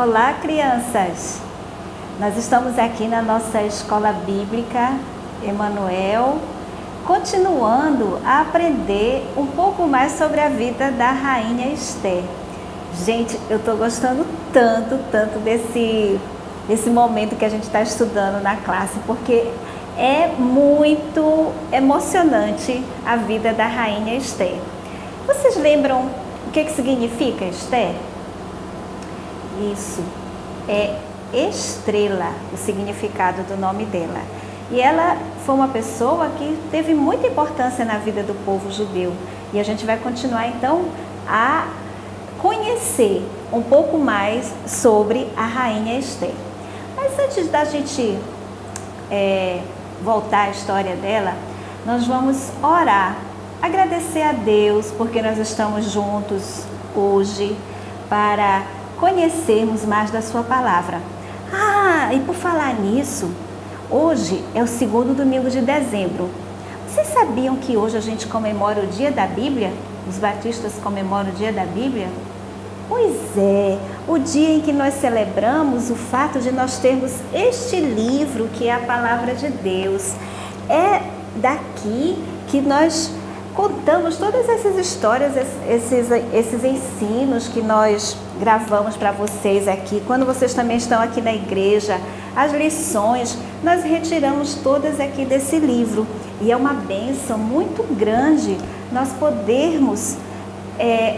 Olá, crianças! Nós estamos aqui na nossa escola bíblica Emanuel, continuando a aprender um pouco mais sobre a vida da rainha Esther. Gente, eu estou gostando tanto desse momento que a gente está estudando na classe, porque é muito emocionante a vida da rainha Esther. Vocês lembram o que significa Esther? Isso, é estrela, o significado do nome dela. E ela foi uma pessoa que teve muita importância na vida do povo judeu. E a gente vai continuar então a conhecer um pouco mais sobre a rainha Esther. Mas antes da gente voltar à história dela, nós vamos orar, agradecer a Deus porque nós estamos juntos hoje para conhecermos mais da sua palavra. E por falar nisso, hoje é o segundo domingo de dezembro. Vocês sabiam que hoje a gente comemora o dia da Bíblia? Os batistas comemoram o dia da Bíblia? Pois é, o dia em que nós celebramos o fato de nós termos este livro que é a palavra de Deus. É daqui que nós contamos todas essas histórias, esses ensinos que nós gravamos para vocês aqui. Quando vocês também estão aqui na igreja, as lições, nós retiramos todas aqui desse livro. E é uma bênção muito grande nós podermos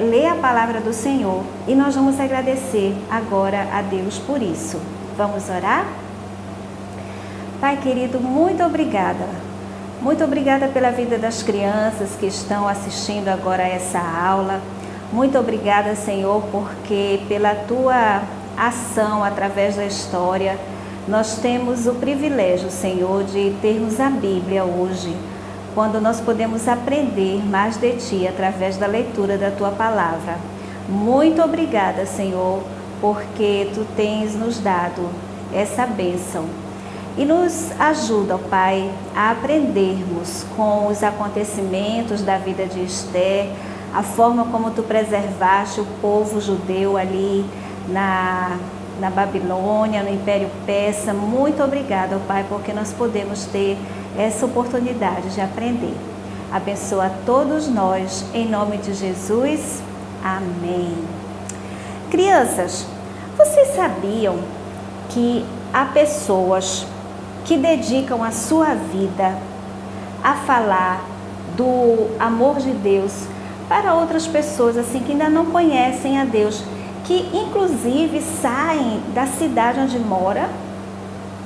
ler a palavra do Senhor. E nós vamos agradecer agora a Deus por isso. Vamos orar? Pai querido, muito obrigada. Muito obrigada pela vida das crianças que estão assistindo agora a essa aula. Muito obrigada, Senhor, porque pela Tua ação através da história, nós temos o privilégio, Senhor, de termos a Bíblia hoje, quando nós podemos aprender mais de Ti através da leitura da Tua palavra. Muito obrigada, Senhor, porque Tu tens nos dado essa bênção. E nos ajuda, ó Pai, a aprendermos com os acontecimentos da vida de Esther, a forma como Tu preservaste o povo judeu ali na Babilônia, no Império Persa. Muito obrigada, ó Pai, porque nós podemos ter essa oportunidade de aprender. Abençoa a todos nós, em nome de Jesus. Amém. Crianças, vocês sabiam que há pessoas que dedicam a sua vida a falar do amor de Deus para outras pessoas assim que ainda não conhecem a Deus, que inclusive saem da cidade onde mora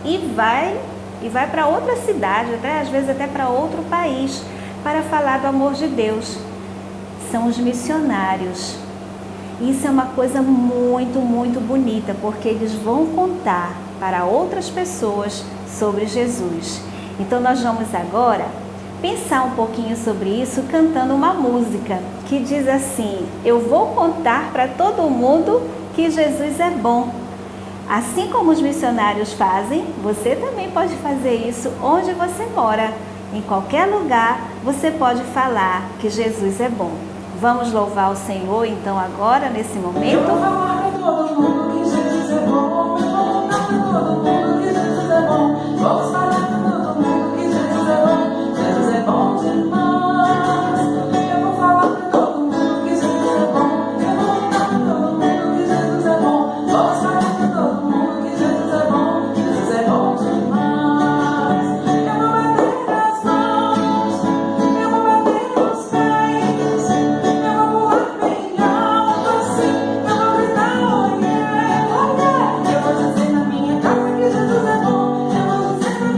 e vai para outra cidade, às vezes até para outro país, para falar do amor de Deus. São os missionários. Isso é uma coisa muito bonita, porque eles vão contar para outras pessoas sobre Jesus. Então nós vamos agora pensar um pouquinho sobre isso cantando uma música que diz assim: eu vou contar para todo mundo que Jesus é bom. Assim como os missionários fazem, você também pode fazer isso onde você mora. Em qualquer lugar você pode falar que Jesus é bom. Vamos louvar o Senhor então agora, nesse momento. Eu vou falar para todo mundo que Jesus é bom. Eu vou contar para todo mundo que Jesus é bom. Vamos falar para todo mundo que Jesus é bom. Jesus é bom demais. Eu vou falar para todo mundo que Jesus é bom. Eu vou contar para todo mundo que Jesus é bom. Vamos falar para todo mundo que Jesus é bom. Jesus é bom demais. Eu vou bater as mãos. Eu vou bater os pés. Eu vou pular bem alto assim. Eu vou gritar, oh yeah, oh yeah. Eu vou dizer na minha casa que Jesus é bom. Eu vou dizer na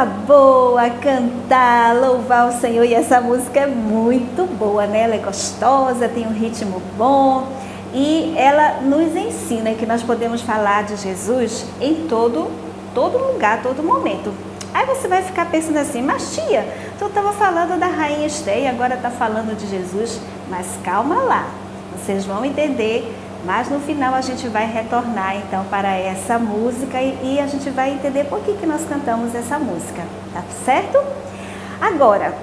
coisa boa cantar, louvar o Senhor. E essa música é muito boa, né? Ela é gostosa, tem um ritmo bom. E ela nos ensina que nós podemos falar de Jesus em todo lugar, todo momento. Aí você vai ficar pensando assim, mas tia, tu estava falando da rainha Esther e agora está falando de Jesus. Mas calma lá, vocês vão entender, mas no final a gente vai retornar então para essa música e a gente vai entender por que nós cantamos essa música, tá certo? Agora,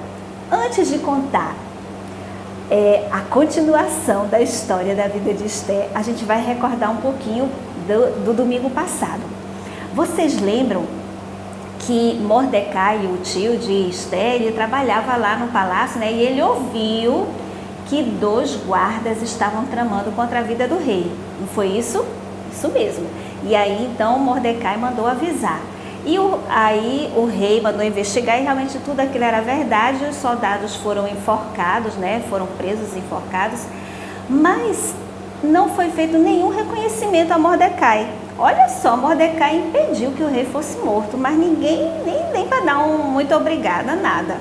antes de contar a continuação da história da vida de Esther, a gente vai recordar um pouquinho do domingo passado. Vocês lembram que Mordecai, o tio de Esther, ele trabalhava lá no palácio, né? E ele ouviu que 2 guardas estavam tramando contra a vida do rei. Não foi isso? Isso mesmo. E aí então Mordecai mandou avisar. E aí o rei mandou investigar e realmente tudo aquilo era verdade. Os soldados foram enforcados, né? Foram presos e enforcados. Mas não foi feito nenhum reconhecimento a Mordecai. Olha só, Mordecai impediu que o rei fosse morto, mas ninguém, nem para dar um muito obrigada, nada.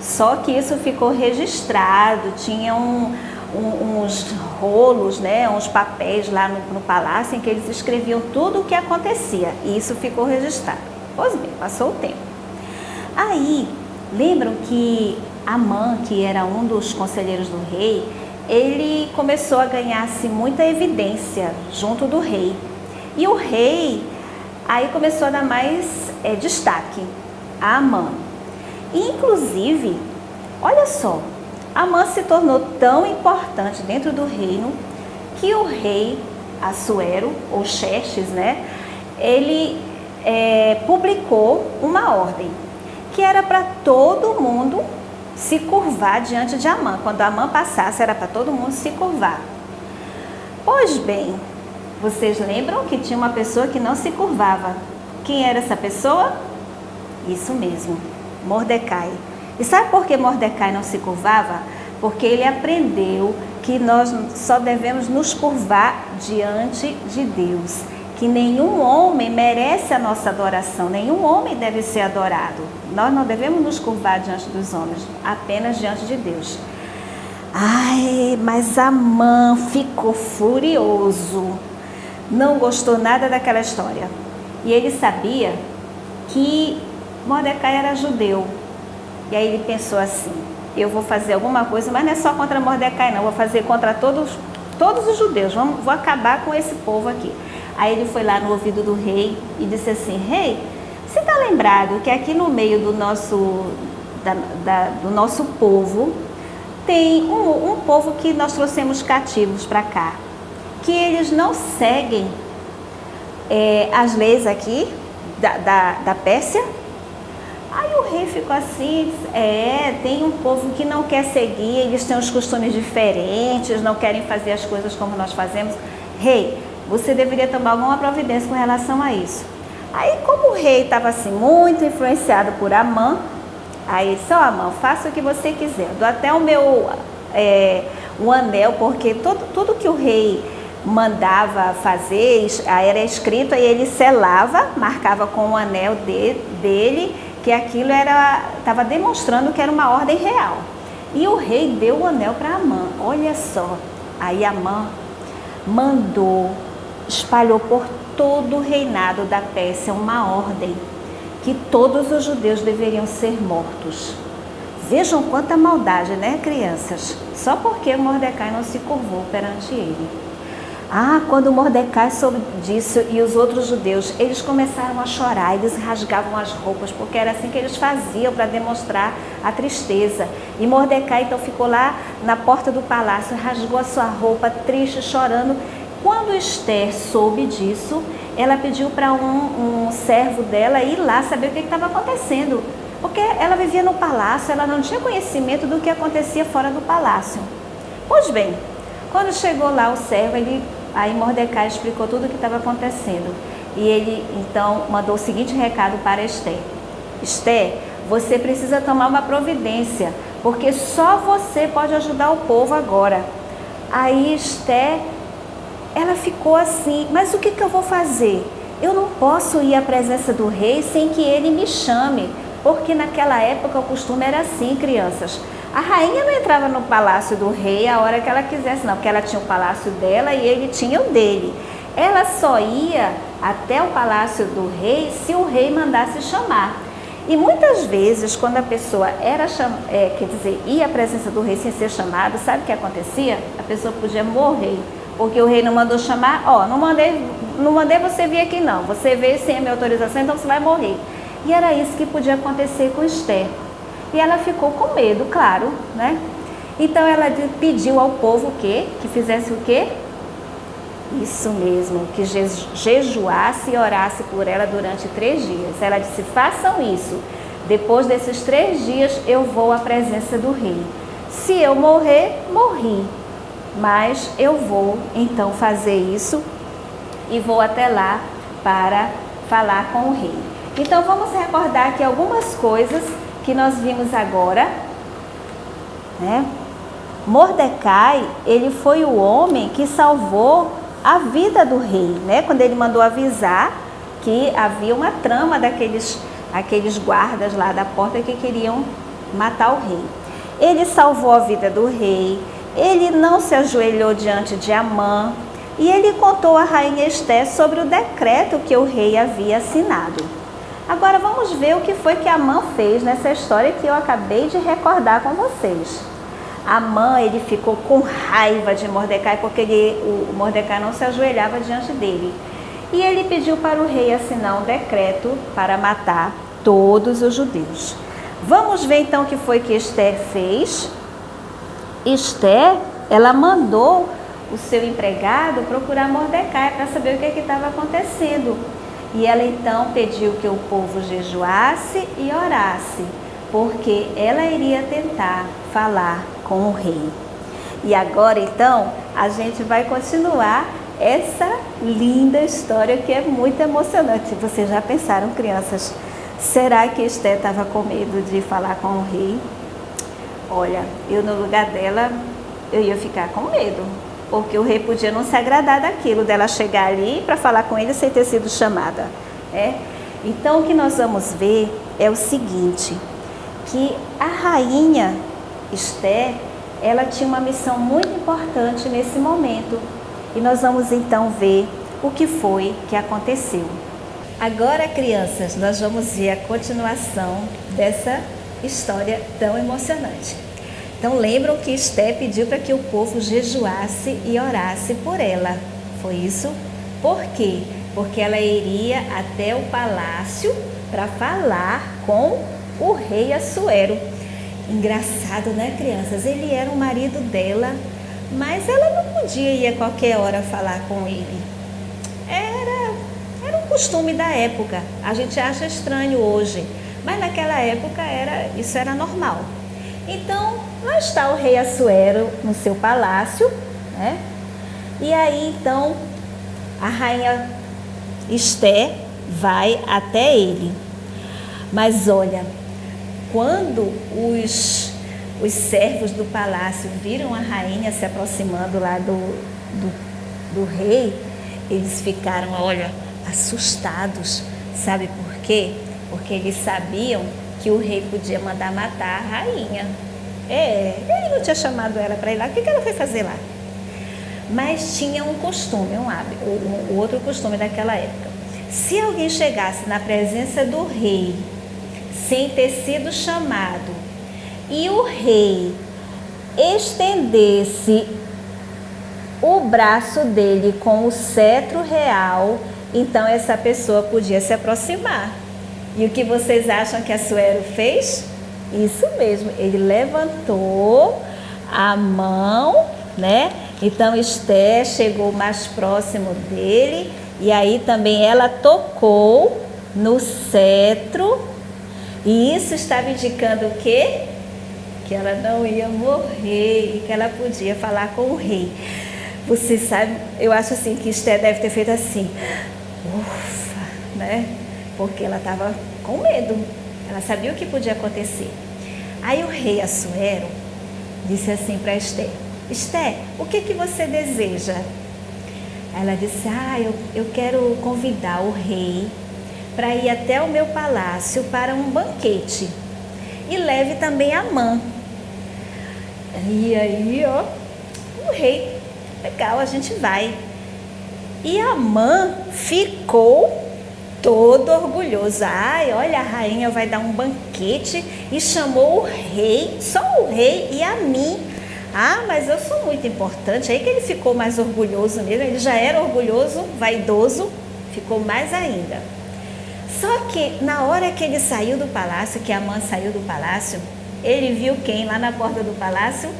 Só que isso ficou registrado, tinha uns rolos, né, uns papéis lá no palácio em que eles escreviam tudo o que acontecia. E isso ficou registrado. Pois bem, passou o tempo. Aí, lembram que Amã, que era um dos conselheiros do rei, ele começou a ganhar-se muita evidência junto do rei. E o rei aí começou a dar mais destaque a Amã. E, inclusive, olha só, Amã se tornou tão importante dentro do reino que o rei Assuero, ou Xerxes, né, ele publicou uma ordem que era para todo mundo se curvar diante de Amã. Quando Amã passasse, era para todo mundo se curvar. Pois bem, vocês lembram que tinha uma pessoa que não se curvava. Quem era essa pessoa? Isso mesmo, Mordecai. E sabe por que Mordecai não se curvava? Porque ele aprendeu que nós só devemos nos curvar diante de Deus. Que nenhum homem merece a nossa adoração, nenhum homem deve ser adorado. Nós não devemos nos curvar diante dos homens, apenas diante de Deus. Ai, mas Amã ficou furioso. Não gostou nada daquela história. E ele sabia que Mordecai era judeu. E aí ele pensou assim, eu vou fazer alguma coisa, mas não é só contra Mordecai não, vou fazer contra todos os judeus, vou acabar com esse povo aqui. Aí ele foi lá no ouvido do rei e disse assim, rei, você está lembrado que aqui no meio do nosso povo tem um povo que nós trouxemos cativos para cá, que eles não seguem as leis aqui da Pérsia? Aí o rei ficou assim, tem um povo que não quer seguir, eles têm uns costumes diferentes, não querem fazer as coisas como nós fazemos. Rei, você deveria tomar alguma providência com relação a isso. Aí como o rei estava assim, muito influenciado por Amã, aí só Amã, faça o que você quiser, dou até o meu um anel, porque tudo que o rei mandava fazer, era escrito, aí ele selava, marcava com o anel dele, que aquilo estava demonstrando que era uma ordem real. E o rei deu o anel para Amã, olha só. Aí Amã espalhou por todo o reinado da Pérsia uma ordem que todos os judeus deveriam ser mortos. Vejam quanta maldade, né, crianças? Só porque Mordecai não se curvou perante ele. Quando Mordecai soube disso e os outros judeus, eles começaram a chorar, eles rasgavam as roupas, porque era assim que eles faziam para demonstrar a tristeza. E Mordecai então ficou lá na porta do palácio, rasgou a sua roupa, triste, chorando. Quando Esther soube disso, ela pediu para um servo dela ir lá saber o que estava acontecendo. Porque ela vivia no palácio, ela não tinha conhecimento do que acontecia fora do palácio. Pois bem, quando chegou lá o servo, aí Mordecai explicou tudo o que estava acontecendo. E ele então mandou o seguinte recado para Esther. Esther, você precisa tomar uma providência, porque só você pode ajudar o povo agora. Aí Esther, ela ficou assim, mas o que eu vou fazer? Eu não posso ir à presença do rei sem que ele me chame. Porque naquela época o costume era assim, crianças. A rainha não entrava no palácio do rei a hora que ela quisesse, não, porque ela tinha o palácio dela e ele tinha o dele. Ela só ia até o palácio do rei se o rei mandasse chamar. E muitas vezes, quando a pessoa ia à presença do rei sem ser chamado, sabe o que acontecia? A pessoa podia morrer, porque o rei não mandou chamar. Não mandei você vir aqui não, você veio sem a minha autorização, então você vai morrer. E era isso que podia acontecer com Esther. E ela ficou com medo, claro, né? Então ela pediu ao povo o quê? Que fizesse o quê? Isso mesmo, que jejuasse e orasse por ela durante 3 dias. Ela disse, façam isso. Depois desses 3 dias eu vou à presença do rei. Se eu morrer, morri. Mas eu vou então fazer isso e vou até lá para falar com o rei. Então vamos recordar aqui algumas coisas que nós vimos agora, né? Mordecai, ele foi o homem que salvou a vida do rei, né? Quando ele mandou avisar que havia uma trama aqueles guardas lá da porta que queriam matar o rei. Ele salvou a vida do rei, ele não se ajoelhou diante de Amã e ele contou à rainha Esté sobre o decreto que o rei havia assinado. Agora vamos ver o que foi que Amã fez nessa história que eu acabei de recordar com vocês. Amã, ele ficou com raiva de Mordecai porque o Mordecai não se ajoelhava diante dele. E ele pediu para o rei assinar um decreto para matar todos os judeus. Vamos ver então o que foi que Esther fez. Esther, ela mandou o seu empregado procurar Mordecai para saber o que estava acontecendo. E ela então pediu que o povo jejuasse e orasse, porque ela iria tentar falar com o rei. E agora então a gente vai continuar essa linda história que é muito emocionante. Vocês já pensaram, crianças, será que Esther estava com medo de falar com o rei? Olha, eu no lugar dela, eu ia ficar com medo, porque o rei podia não se agradar daquilo, dela chegar ali para falar com ele sem ter sido chamada. Então o que nós vamos ver é o seguinte, que a rainha Esther, ela tinha uma missão muito importante nesse momento. E nós vamos então ver o que foi que aconteceu. Agora, crianças, nós vamos ver a continuação dessa história tão emocionante. Então, lembram que Esther pediu para que o povo jejuasse e orasse por ela. Foi isso? Por quê? Porque ela iria até o palácio para falar com o rei Assuero. Engraçado, né, crianças? Ele era o marido dela, mas ela não podia ir a qualquer hora falar com ele. Era um costume da época. A gente acha estranho hoje, mas naquela época isso era normal. Então, lá está o rei Assuero no seu palácio, né? E aí, então, a rainha Esther vai até ele. Mas olha, quando os servos do palácio viram a rainha se aproximando lá do rei, eles ficaram, olha, assustados. Sabe por quê? Porque eles sabiam que o rei podia mandar matar a rainha. Ele não tinha chamado ela para ir lá. O que ela foi fazer lá? Mas tinha um costume, um hábito, um outro costume daquela época. Se alguém chegasse na presença do rei sem ter sido chamado e o rei estendesse o braço dele com o cetro real, então essa pessoa podia se aproximar. E o que vocês acham que Assuero fez? Isso mesmo, ele levantou a mão, né? Então Esther chegou mais próximo dele e aí também ela tocou no cetro. E isso estava indicando o quê? Que ela não ia morrer e que ela podia falar com o rei. Você sabe, eu acho assim que Esther deve ter feito assim, ufa, né? Porque ela estava com medo, ela sabia o que podia acontecer. Aí o rei Assuero disse assim para Esther: Esther, o que você deseja? Ela disse: eu quero convidar o rei para ir até o meu palácio para um banquete. E leve também Amã. E aí, ó, o rei, legal, a gente vai. E Amã ficou todo orgulhoso. Ai, olha, a rainha vai dar um banquete e chamou o rei, só o rei e a mim. Ah, mas eu sou muito importante. Aí que ele ficou mais orgulhoso mesmo. Ele já era orgulhoso, vaidoso, ficou mais ainda. Só que na hora que ele saiu do palácio, que Amã saiu do palácio, ele viu quem lá na porta do palácio?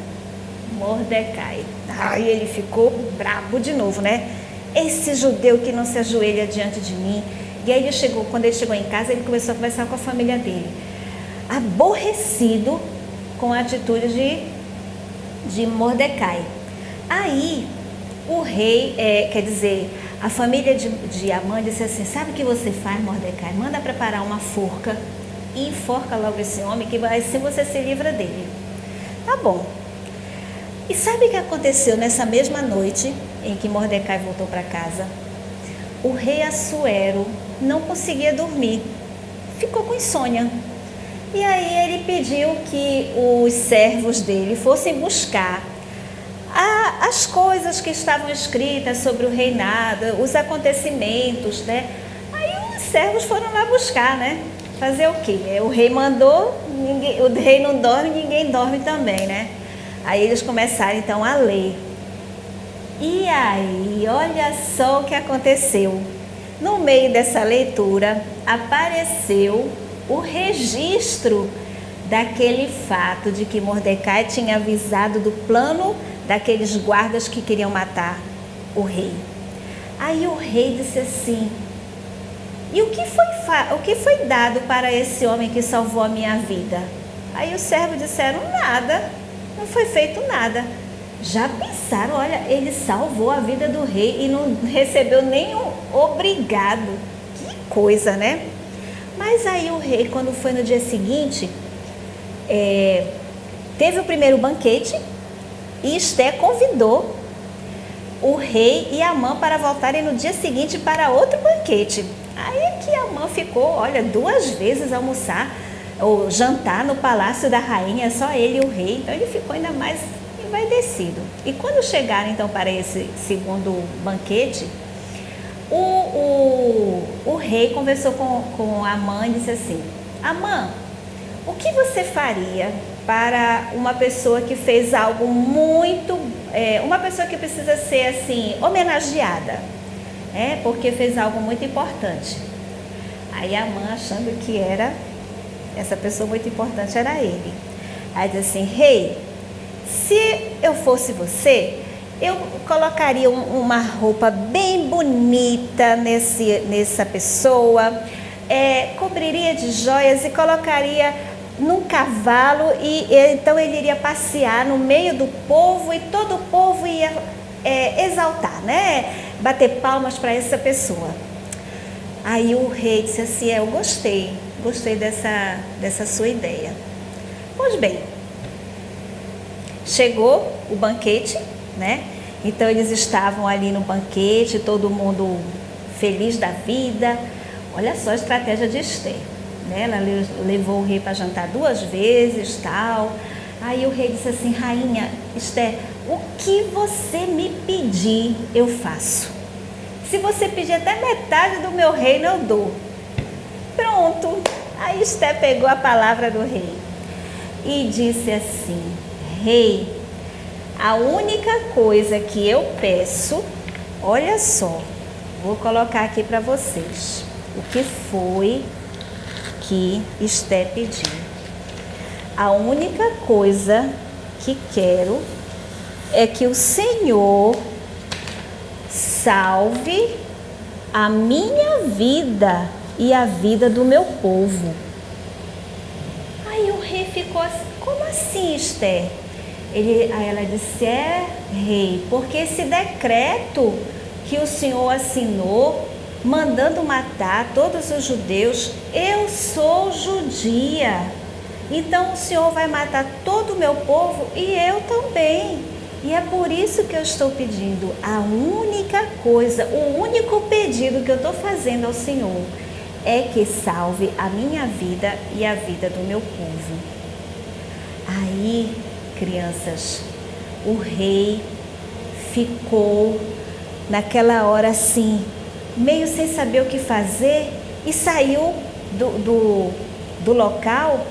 Mordecai. Aí ele ficou brabo de novo, né? Esse judeu que não se ajoelha diante de mim. E aí quando ele chegou em casa, ele começou a conversar com a família dele, aborrecido com a atitude de Mordecai. Aí o rei, a família de Amã disse assim: sabe o que você faz, Mordecai? Manda preparar uma forca e enforca logo esse homem, que assim você se livra dele. Tá bom. E sabe o que aconteceu nessa mesma noite em que Mordecai voltou para casa? O rei Assuero não conseguia dormir, ficou com insônia. E aí ele pediu que os servos dele fossem buscar as coisas que estavam escritas sobre o reinado, os acontecimentos, né? Aí os servos foram lá buscar, né? Fazer o quê? O rei mandou, o rei não dorme, ninguém dorme também, né? Aí eles começaram então a ler. E aí, olha só o que aconteceu. No meio dessa leitura, apareceu o registro daquele fato de que Mordecai tinha avisado do plano daqueles guardas que queriam matar o rei. Aí o rei disse assim: e o que foi dado para esse homem que salvou a minha vida? Aí os servos disseram: nada, não foi feito nada. Já pensaram, olha, ele salvou a vida do rei e não recebeu nenhum obrigado. Que coisa, né? Mas aí o rei, quando foi no dia seguinte, teve o primeiro banquete e Esté convidou o rei e Amã para voltarem no dia seguinte para outro banquete. Aí é que Amã ficou, olha, 2 vezes almoçar ou jantar no palácio da rainha, só ele e o rei. Então ele ficou ainda mais envaidecido. E quando chegaram então para esse segundo banquete, o rei conversou com Amã e disse assim: Amã, o que você faria para uma pessoa que fez algo muito, uma pessoa que precisa ser assim homenageada, porque fez algo muito importante? Aí Amã, achando que era essa pessoa muito importante, era ele. Aí disse assim: rei, se eu fosse você, eu colocaria uma roupa bem bonita nessa pessoa, cobriria de joias e colocaria num cavalo e então ele iria passear no meio do povo e todo o povo ia exaltar, né? Bater palmas para essa pessoa. Aí o rei disse assim: eu gostei dessa sua ideia. Pois bem, chegou o banquete, né? Então eles estavam ali no banquete, todo mundo feliz da vida. Olha só a estratégia de Esté, né? Ela levou o rei para jantar 2 vezes, tal. Aí o rei disse assim: rainha Esté, o que você me pedir, eu faço. Se você pedir até metade do meu reino, eu dou. Pronto. Aí Esté pegou a palavra do rei e disse assim: rei, a única coisa que eu peço, olha só, vou colocar aqui para vocês o que foi que Esté pediu. A única coisa que quero é que o Senhor salve a minha vida e a vida do meu povo. Aí o rei ficou assim: como assim, Esté? Aí ela disse: rei, porque esse decreto que o Senhor assinou, mandando matar todos os judeus, eu sou judia, então o Senhor vai matar todo o meu povo e eu também. E é por isso que eu estou pedindo, a única coisa, o único pedido que eu estou fazendo ao Senhor é que salve a minha vida e a vida do meu povo. Aí, crianças, o rei ficou naquela hora assim, meio sem saber o que fazer, e saiu do local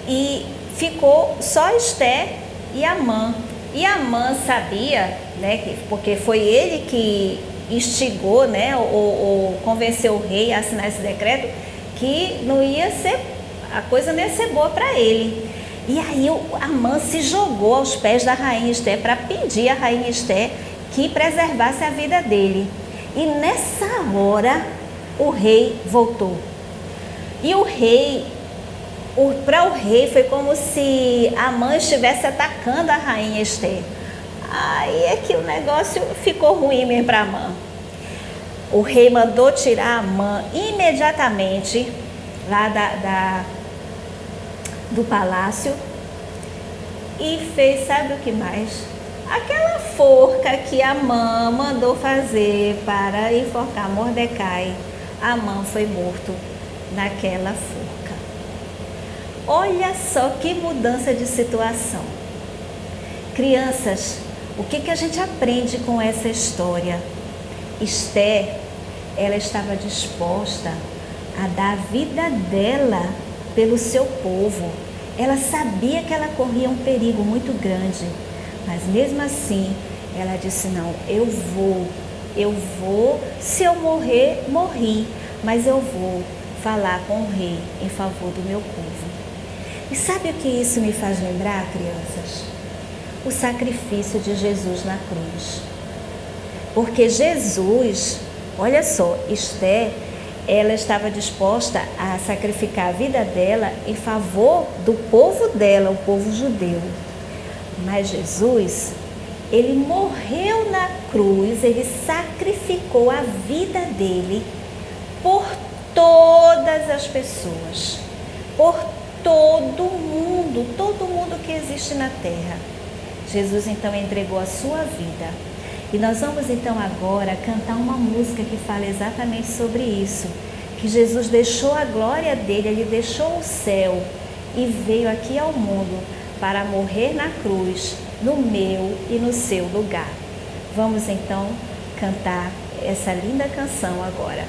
e ficou só Esté e Amã. E Amã sabia, né, porque foi ele que instigou, né, ou convenceu o rei a assinar esse decreto, que não ia ser, a coisa não ia ser boa para ele. E aí Amã se jogou aos pés da rainha Esté para pedir à rainha Esté que preservasse a vida dele. E nessa hora o rei voltou. E o rei, para o rei foi como se Amã estivesse atacando a rainha Esté. Aí é que o negócio ficou ruim mesmo para Amã. O rei mandou tirar Amã imediatamente lá do palácio e fez, sabe o que mais? Aquela forca que Amã mandou fazer para enforcar Mordecai. Amã foi morto naquela forca. Olha só que mudança de situação. Crianças, o que a gente aprende com essa história? Esté, ela estava disposta a dar a vida dela pelo seu povo. Ela sabia que ela corria um perigo muito grande, mas mesmo assim, ela disse, não, eu vou, se eu morrer, morri, mas eu vou falar com o rei em favor do meu povo. E sabe o que isso me faz lembrar, crianças? O sacrifício de Jesus na cruz. Porque Jesus, olha só, Esté, ela estava disposta a sacrificar a vida dela em favor do povo dela, o povo judeu. Mas Jesus, ele morreu na cruz, ele sacrificou a vida dele por todas as pessoas, por todo mundo que existe na terra. Jesus então entregou a sua vida. E nós vamos então agora cantar uma música que fala exatamente sobre isso, que Jesus deixou a glória dele, ele deixou o céu e veio aqui ao mundo para morrer na cruz, no meu e no seu lugar. Vamos então cantar essa linda canção agora.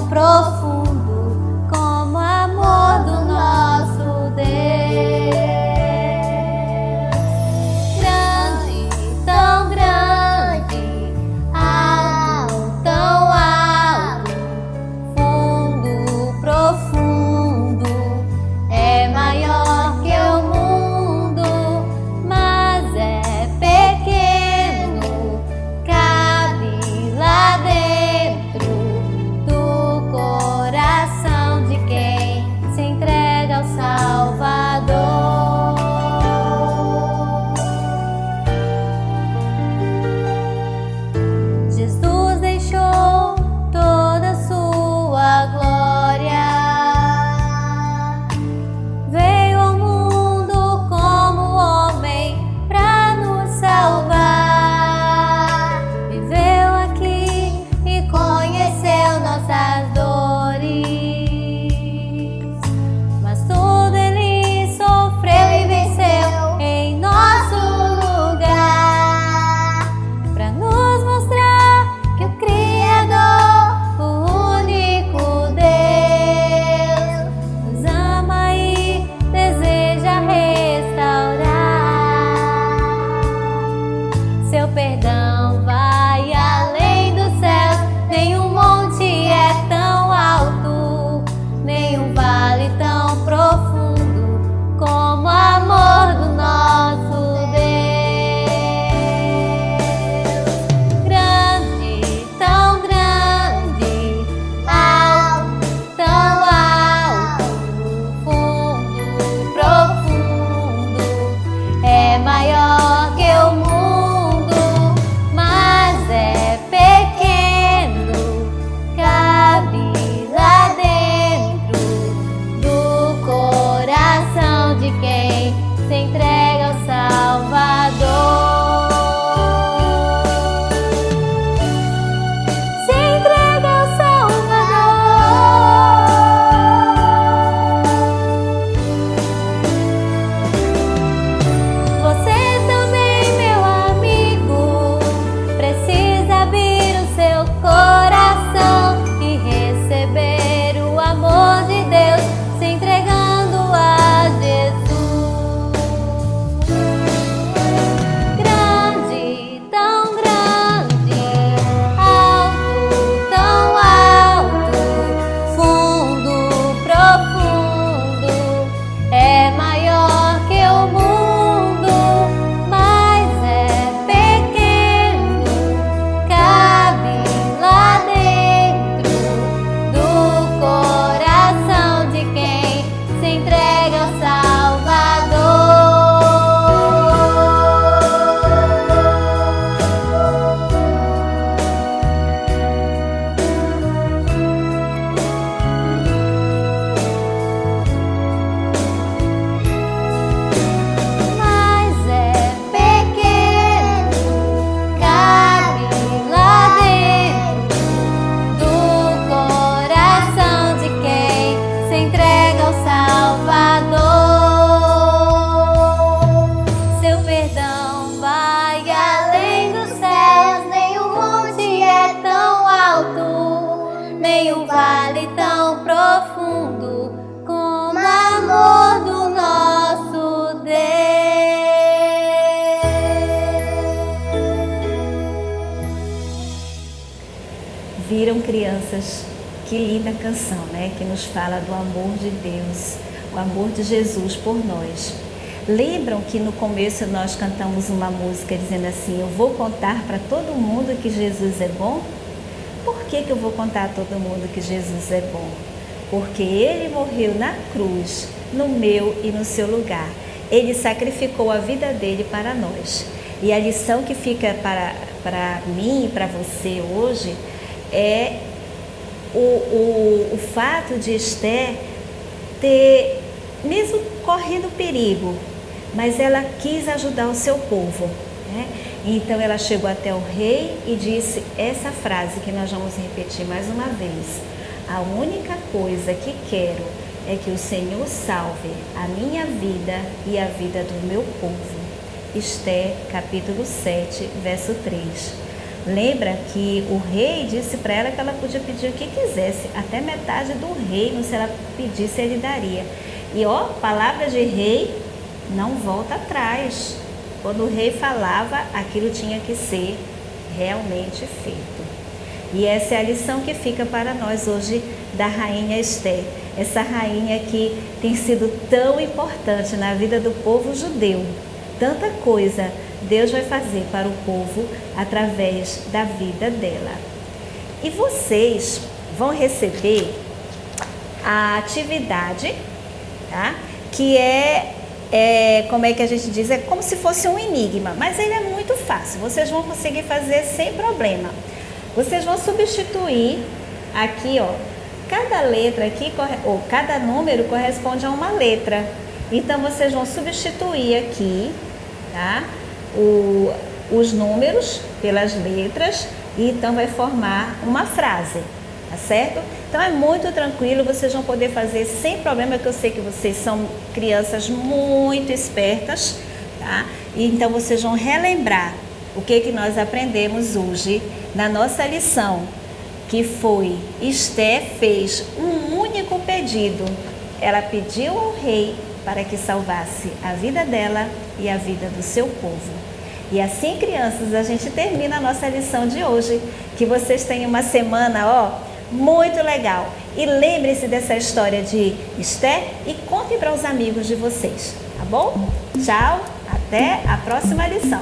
Coração. em um vale tão profundo, com o amor do nosso Deus. Viram, crianças? Que linda canção, né? Que nos fala do amor de Deus, o amor de Jesus por nós. Lembram que no começo nós cantamos uma música dizendo assim: eu vou contar para todo mundo que Jesus é bom? Por que eu vou contar a todo mundo que Jesus é bom? Porque Ele morreu na cruz, no meu e no seu lugar. Ele sacrificou a vida dele para nós. E a lição que fica para mim e para você hoje é o fato de Esther ter, mesmo correndo perigo, mas ela quis ajudar o seu povo, né? Então ela chegou até o rei e disse essa frase que nós vamos repetir mais uma vez: a única coisa que quero é que o Senhor salve a minha vida e a vida do meu povo. Esther, capítulo 7, verso 3. Lembra que o rei disse para ela que ela podia pedir o que quisesse, até metade do reino, se ela pedisse, ele daria. E ó, palavra de rei não volta atrás. Quando o rei falava, aquilo tinha que ser realmente feito. E essa é a lição que fica para nós hoje da rainha Esther. Essa rainha que tem sido tão importante na vida do povo judeu. Tanta coisa Deus vai fazer para o povo através da vida dela. E vocês vão receber a atividade, tá? Que como é que a gente diz? É como se fosse um enigma, mas ele é muito fácil. Vocês vão conseguir fazer sem problema. Vocês vão substituir aqui, ó, cada letra aqui, ou cada número corresponde a uma letra. Então, vocês vão substituir aqui, tá? Os números pelas letras e então vai formar uma frase, tá certo? Então é muito tranquilo, vocês vão poder fazer sem problema, que eu sei que vocês são crianças muito espertas, tá? E então vocês vão relembrar o que nós aprendemos hoje na nossa lição, que foi: Esther fez um único pedido. Ela pediu ao rei para que salvasse a vida dela e a vida do seu povo. E assim, crianças, a gente termina a nossa lição de hoje. Que vocês tenham uma semana, ó, muito legal. E lembre-se dessa história de Esther e contem para os amigos de vocês, tá bom? Tchau, até a próxima lição.